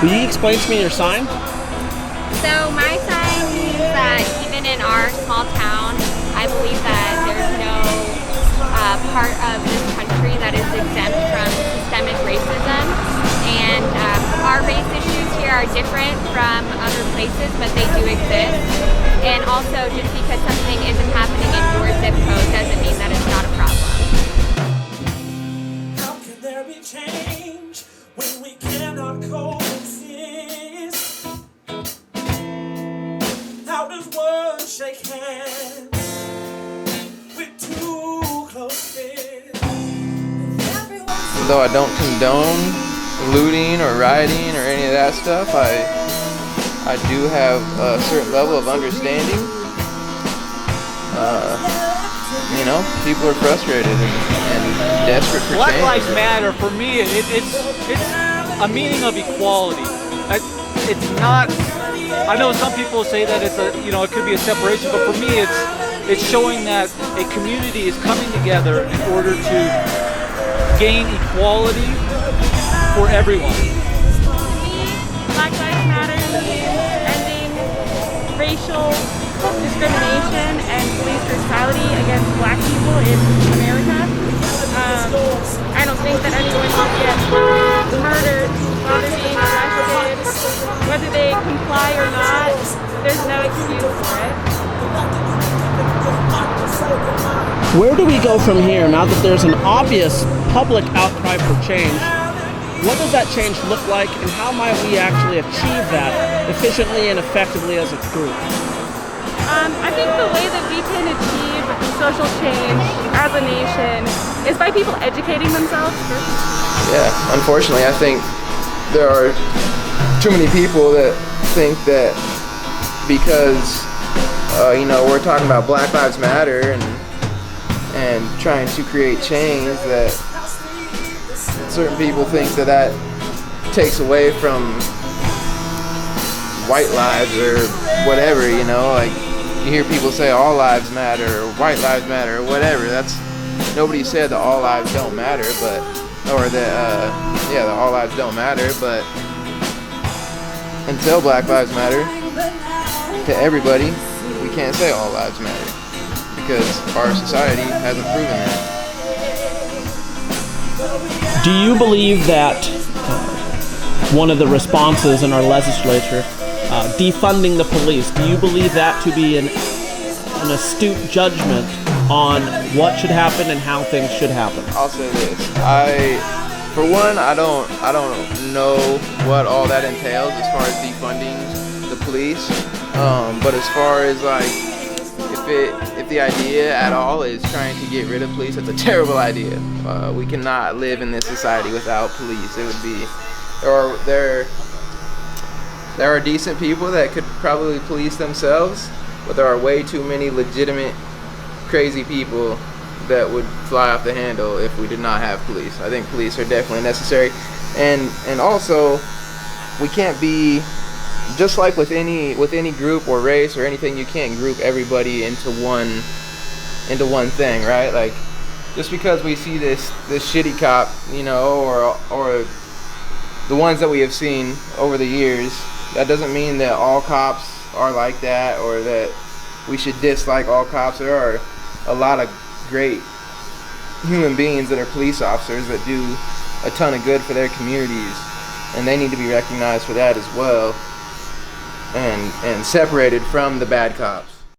Will you explain to me your sign? So my sign means that even in our small town, I believe that there's no part of this country that is exempt from systemic racism. And our race issues here are different from other places, but they do exist. And also, just because something isn't happening in your zip code doesn't mean that it's not a problem. How can there be change when we cannot coexist? How does one shake hands with two close fists? Though I don't condone looting or rioting or any of that stuff, I do have a certain level of understanding. People are frustrated and desperate for Black change. Lives Matter, for me, it's a meaning of equality. It's not. I know some people say that it's it could be a separation, but for me, it's showing that a community is coming together in order to gain equality for everyone. Black Lives Matter means ending racial discrimination and police brutality against black people in America. I don't think that anyone should get murdered while they're being arrested. Whether they comply or not, there's no excuse for it. Where do we go from here now that there's an obvious public outcry for change? What does that change look like, and how might we actually achieve that efficiently and effectively as a group? I think the way that we can achieve social change as a nation is by people educating themselves. Yeah, unfortunately, I think there are too many people that think that because we're talking about Black Lives Matter and trying to create change, that certain people think that takes away from white lives or whatever. Like you hear people say all lives matter or white lives matter or whatever. Nobody said that all lives don't matter, that all lives don't matter, but until Black Lives Matter to everybody, we can't say all lives matter because our society hasn't proven that. Do you believe that one of the responses in our legislature, defunding the police, do you believe that to be an astute judgment on what should happen and how things should happen? I'll say this: for one, I don't know what all that entails as far as defunding the police. But as far as if the idea at all is trying to get rid of police, it's a terrible idea. We cannot live in this society without police. It would be there are decent people that could probably police themselves, but there are way too many legitimate crazy people that would fly off the handle if we did not have police. I think police are definitely necessary, and also we can't be, just like with any group or race or anything, you can't group everybody into one thing, right? Like just because we see this shitty cop, or the ones that we have seen over the years, that doesn't mean that all cops are like that or that we should dislike all cops. There are a lot of great human beings that are police officers that do a ton of good for their communities, and they need to be recognized for that as well, and separated from the bad cops.